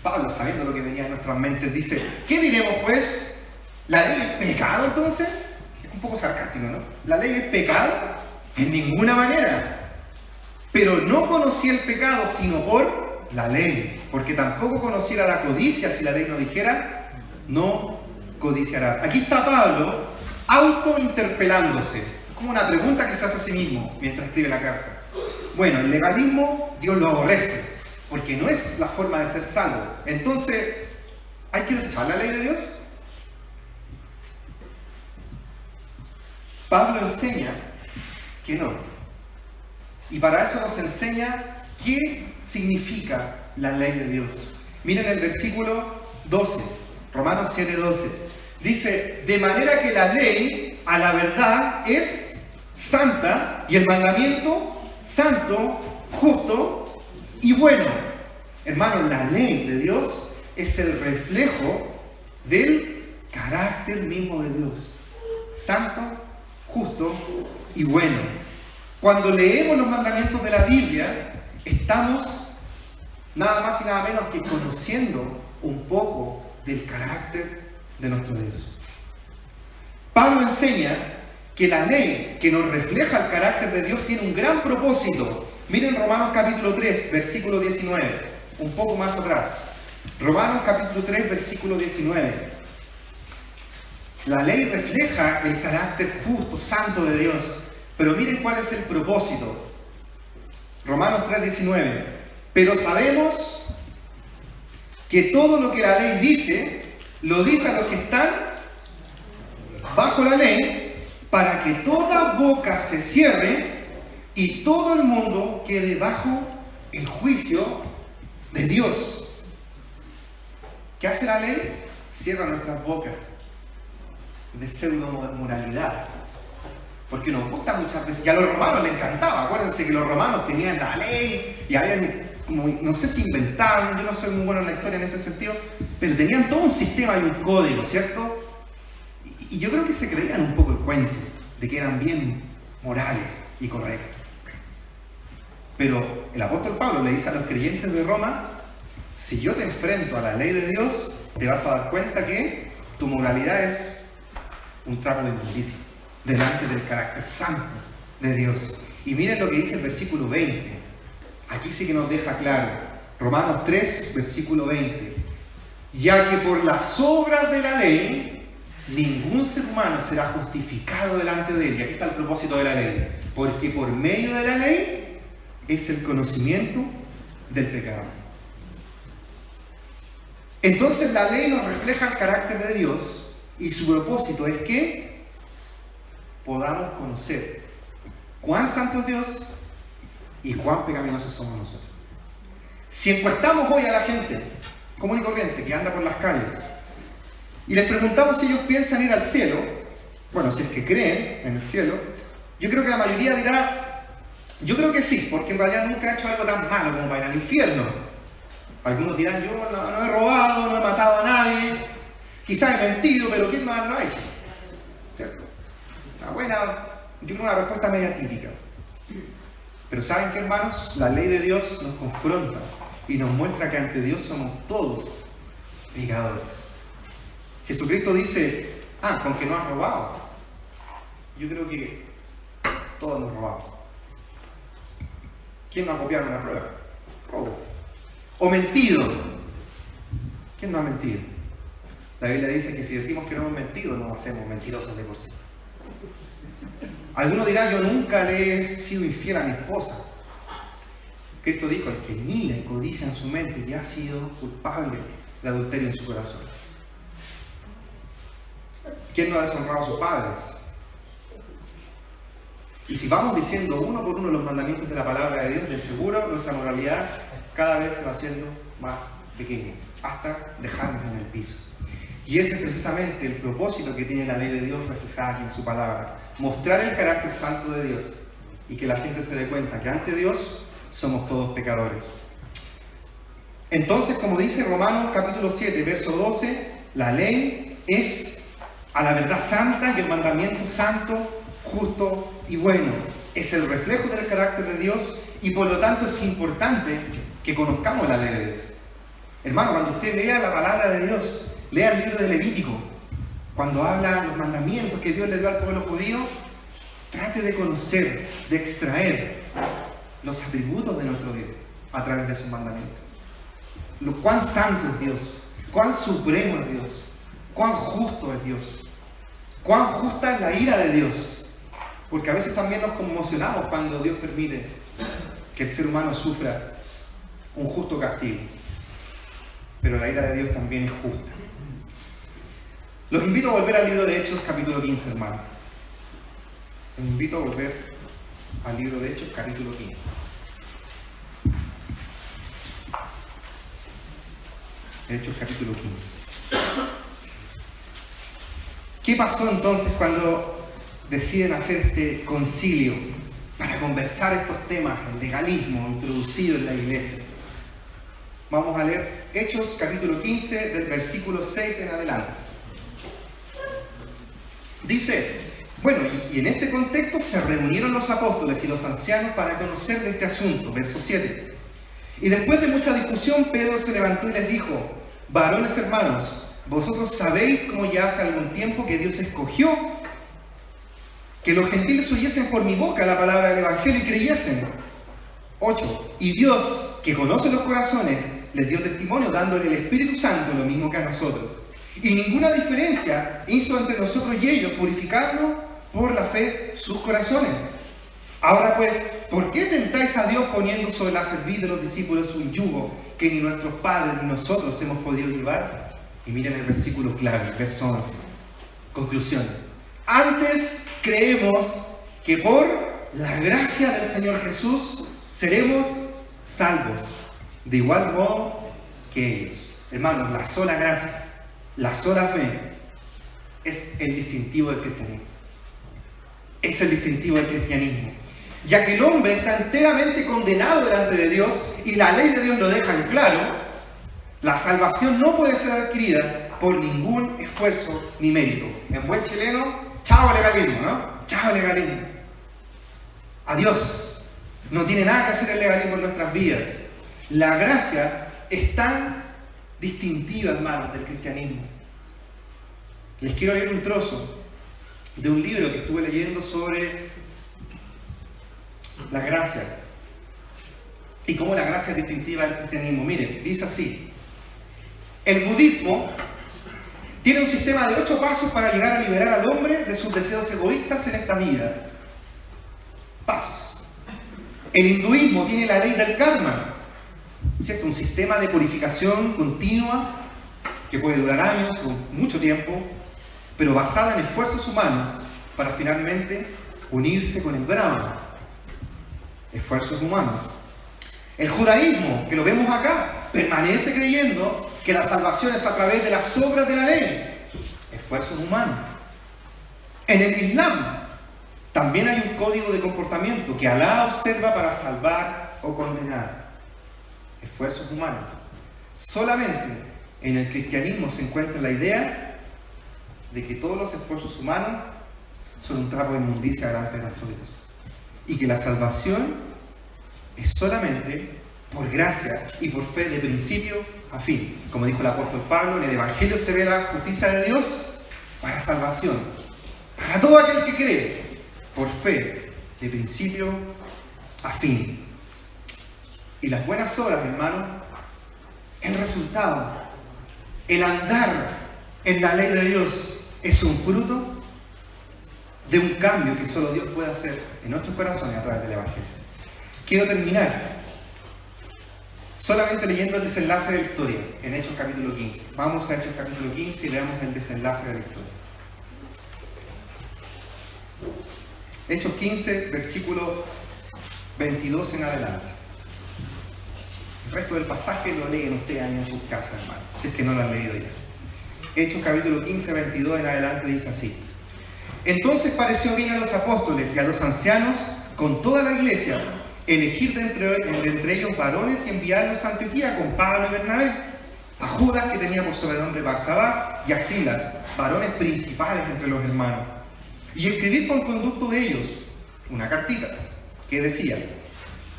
S1: Pablo, sabiendo lo que venía en nuestras mentes, dice, ¿qué diremos pues? ¿La ley es pecado entonces? Es un poco sarcástico, ¿no? ¿La ley es pecado? En ninguna manera. Pero no conocí el pecado sino por la ley, porque tampoco conociera la codicia si la ley no dijera, no codiciarás. Aquí está Pablo autointerpelándose. Es como una pregunta que se hace a sí mismo mientras escribe la carta. Bueno, el legalismo Dios lo aborrece, porque no es la forma de ser salvo. Entonces, ¿hay que desechar la ley de Dios? Pablo enseña que no. Y para eso nos enseña qué significa la ley de Dios. Miren el versículo 12, Romanos 7:12. Dice, de manera que la ley a la verdad es santa y el mandamiento santo, justo y bueno. Hermanos, la ley de Dios es el reflejo del carácter mismo de Dios. Santo, justo y bueno. Cuando leemos los mandamientos de la Biblia, estamos nada más y nada menos que conociendo un poco del carácter de nuestro Dios. Pablo enseña que la ley que nos refleja el carácter de Dios tiene un gran propósito. Miren Romanos capítulo 3, versículo 19, un poco más atrás. Romanos capítulo 3, versículo 19. La ley refleja el carácter justo, santo de Dios. Pero miren cuál es el propósito. Romanos 3, 19. Pero sabemos que todo lo que la ley dice, lo dice a los que están bajo la ley, para que toda boca se cierre y todo el mundo quede bajo el juicio de Dios. ¿Qué hace la ley? Cierra nuestras bocas de pseudo moralidad, Porque nos gusta muchas veces, y a los romanos les encantaba. Acuérdense que los romanos tenían la ley y habían, como, no sé si inventaban, yo no soy muy bueno en la historia en ese sentido, pero tenían todo un sistema y un código, ¿cierto? Y yo creo que se creían un poco el cuento de que eran bien morales y correctos. Pero el apóstol Pablo le dice a los creyentes de Roma: si yo te enfrento a la ley de Dios, te vas a dar cuenta que tu moralidad es un trapo de inmundicia delante del carácter santo de Dios. Y miren lo que dice el versículo 20. Aquí sí que nos deja claro. Romanos 3, versículo 20. Ya que por las obras de la ley, ningún ser humano será justificado delante de él. Y aquí está el propósito de la ley. Porque por medio de la ley es el conocimiento del pecado. Entonces la ley nos refleja el carácter de Dios y su propósito es que podamos conocer cuán santo es Dios y cuán pecaminosos somos nosotros. Si encuestamos hoy a la gente común y corriente que anda por las calles y les preguntamos si ellos piensan ir al cielo, bueno, si es que creen en el cielo, yo creo que la mayoría dirá: yo creo que sí, porque en realidad nunca he hecho algo tan malo como para ir al infierno. Algunos dirán: yo no he robado, no he matado a nadie, quizás he mentido, pero ¿quién más lo ha hecho? ¿Cierto? Yo creo una respuesta media típica. Pero ¿saben qué, hermanos? La ley de Dios nos confronta y nos muestra que ante Dios somos todos pecadores. Jesucristo dice: con que no has robado. Yo creo que todos hemos robado. ¿Quién no ha copiado una prueba? Robo. O mentido. ¿Quién no ha mentido? La Biblia dice que si decimos que no hemos mentido, nos hacemos mentirosos de por sí. Algunos dirán: yo nunca le he sido infiel a mi esposa. Cristo dijo: el que mira y codicia en su mente ya ha sido culpable de adulterio en su corazón. ¿Quién no ha deshonrado a sus padres? Y si vamos diciendo uno por uno los mandamientos de la palabra de Dios, de seguro nuestra moralidad cada vez se va haciendo más pequeña, hasta dejarnos en el piso. Y ese es precisamente el propósito que tiene la ley de Dios reflejada aquí en su palabra: mostrar el carácter santo de Dios y que la gente se dé cuenta que ante Dios somos todos pecadores. Entonces, como dice Romanos capítulo 7, verso 12, la ley es a la verdad santa y el mandamiento santo, justo y bueno. Es el reflejo del carácter de Dios y por lo tanto es importante que conozcamos la ley de Dios. Hermano, cuando usted lea la palabra de Dios, lea el libro de Levítico, cuando habla los mandamientos que Dios le dio al pueblo judío, trate de conocer, de extraer los atributos de nuestro Dios a través de sus mandamientos. Cuán santo es Dios, cuán supremo es Dios, cuán justo es Dios, cuán justa es la ira de Dios. Porque a veces también nos conmocionamos cuando Dios permite que el ser humano sufra un justo castigo. Pero la ira de Dios también es justa. Los invito a volver al libro de Hechos, capítulo 15, hermano. Los invito a volver al libro de Hechos, capítulo 15. Hechos, capítulo 15. ¿Qué pasó entonces cuando deciden hacer este concilio para conversar estos temas, el legalismo introducido en la iglesia? Vamos a leer Hechos capítulo 15 del versículo 6 en adelante. Dice: bueno, y en este contexto se reunieron los apóstoles y los ancianos para conocer de este asunto. Verso 7. Y después de mucha discusión, Pedro se levantó y les dijo: varones hermanos, vosotros sabéis cómo ya hace algún tiempo que Dios escogió que los gentiles oyesen por mi boca la palabra del Evangelio y creyesen. 8. Y Dios, que conoce los corazones, les dio testimonio dándole el Espíritu Santo lo mismo que a nosotros. Y ninguna diferencia hizo entre nosotros y ellos, purificando por la fe sus corazones. Ahora pues, ¿por qué tentáis a Dios poniendo sobre la cerviz de los discípulos un yugo que ni nuestros padres ni nosotros hemos podido llevar? Y miren el versículo clave, verso 11. Conclusión. Antes creemos que por la gracia del Señor Jesús seremos salvos, de igual modo que ellos. Hermanos, la sola gracia, la sola fe es el distintivo del cristianismo. Es el distintivo del cristianismo. Ya que el hombre está enteramente condenado delante de Dios y la ley de Dios lo deja en claro, la salvación no puede ser adquirida por ningún esfuerzo ni mérito. En buen chileno, chao legalismo, ¿no? Chao legalismo. Adiós. No tiene nada que hacer el legalismo en nuestras vidas. La gracia es tan distintiva, hermanos, del cristianismo. Les quiero leer un trozo de un libro que estuve leyendo sobre la gracia y cómo la gracia es distintiva del cristianismo. Miren, dice así: el budismo tiene un sistema de 8 pasos para llegar a liberar al hombre de sus deseos egoístas en esta vida. Pasos. El hinduismo tiene la ley del karma, ¿cierto? Un sistema de purificación continua que puede durar años o mucho tiempo, pero basada en esfuerzos humanos para finalmente unirse con el Brahma. Esfuerzos humanos. El judaísmo, que lo vemos acá, permanece creyendo que la salvación es a través de las obras de la ley. Esfuerzos humanos. En el Islam también hay un código de comportamiento que Alá observa para salvar o condenar. Esfuerzos humanos. Solamente en el cristianismo se encuentra la idea de que todos los esfuerzos humanos son un trapo de inmundicia delante de nuestro Dios. Y que la salvación es solamente por gracia y por fe de principio a fin. Como dijo el apóstol Pablo, en el Evangelio se ve la justicia de Dios para salvación. Para todo aquel que cree, por fe, de principio a fin. Y las buenas obras, hermanos, el resultado, el andar en la ley de Dios, es un fruto de un cambio que solo Dios puede hacer en nuestros corazones a través del Evangelio. Quiero terminar solamente leyendo el desenlace de la historia en Hechos capítulo 15. Vamos a Hechos capítulo 15 y leamos el desenlace de la historia. Hechos 15, versículo 22 en adelante. El resto del pasaje lo leen ustedes ahí en sus casas, hermanos, si es que no lo han leído ya. Hechos capítulo 15, 22 en adelante dice así: entonces pareció bien a los apóstoles y a los ancianos con toda la iglesia elegir de entre ellos varones y enviarlos a Antioquía con Pablo y Bernabé, a Judas, que tenía por sobrenombre Barsabás, y a Silas, varones principales entre los hermanos, y escribir por conducto de ellos una cartita que decía: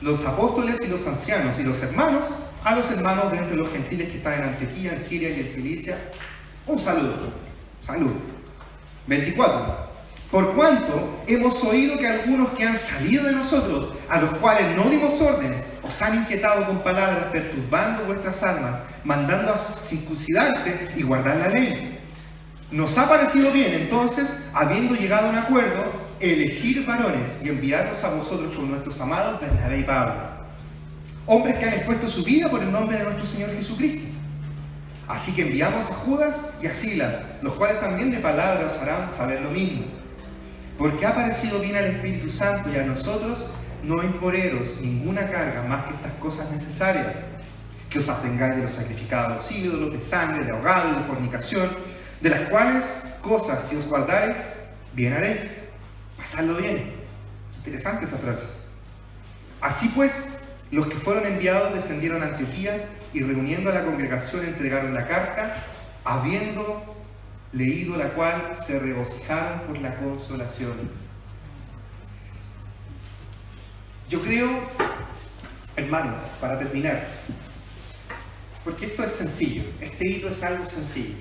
S1: los apóstoles y los ancianos y los hermanos, a los hermanos de entre los gentiles que están en Antioquía, en Siria y en Cilicia, un saludo. Salud. 24. Por cuanto hemos oído que algunos que han salido de nosotros, a los cuales no dimos orden, os han inquietado con palabras, perturbando vuestras almas, mandando a circuncidarse y guardar la ley. Nos ha parecido bien, entonces, habiendo llegado a un acuerdo, elegir varones y enviarlos a vosotros con nuestros amados Bernabé y Pablo, hombres que han expuesto su vida por el nombre de nuestro Señor Jesucristo. Así que enviamos a Judas y a Silas, los cuales también de palabra os harán saber lo mismo. Porque ha parecido bien al Espíritu Santo y a nosotros no imponeros ninguna carga más que estas cosas necesarias, que os abstengáis de los sacrificados a los ídolos, de sangre, de ahogado y de fornicación, de las cuales cosas, si os guardareis, bien haréis. Pasadlo bien. Interesante esa frase. Así pues, los que fueron enviados descendieron a Antioquía y reuniendo a la congregación entregaron la carta, habiendo leído la cual se regocijaron por la consolación. Yo creo, hermano, para terminar, porque esto es sencillo, este hito es algo sencillo.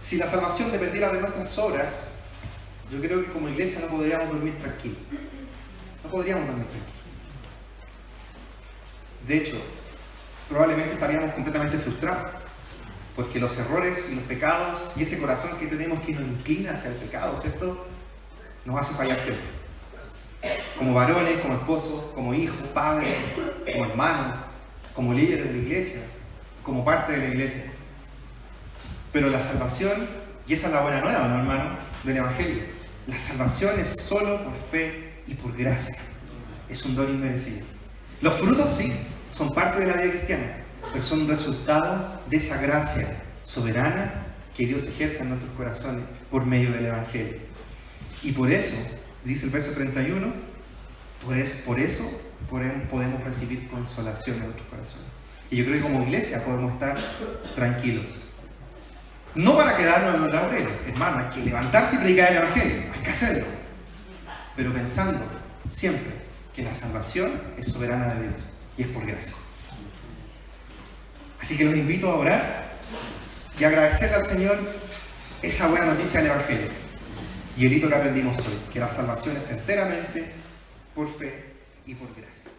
S1: Si la salvación dependiera de nuestras obras, yo creo que como iglesia no podríamos dormir tranquilos. No podríamos dormir tranquilos. De hecho, probablemente estaríamos completamente frustrados, porque los errores y los pecados y ese corazón que tenemos que nos inclina hacia el pecado, ¿cierto?, nos hace fallar siempre. Como varones, como esposos, como hijos, padres, como hermanos, como líderes de la iglesia, como parte de la iglesia. Pero la salvación, y esa es la buena nueva, ¿no, hermano?, del Evangelio. La salvación es solo por fe y por gracia. Es un don inmerecido. Los frutos sí, son parte de la vida cristiana, pero son un resultado de esa gracia soberana que Dios ejerce en nuestros corazones por medio del Evangelio. Y por eso, dice el verso 31, por eso podemos recibir consolación en nuestros corazones. Y yo creo que como iglesia podemos estar tranquilos. No para quedarnos en los laureles, hermano, hay que levantarse y predicar el Evangelio, hay que hacerlo. Pero pensando siempre que la salvación es soberana de Dios y es por gracia. Así que los invito a orar y agradecerle al Señor esa buena noticia del Evangelio. Y el hito que aprendimos hoy, que la salvación es enteramente por fe y por gracia.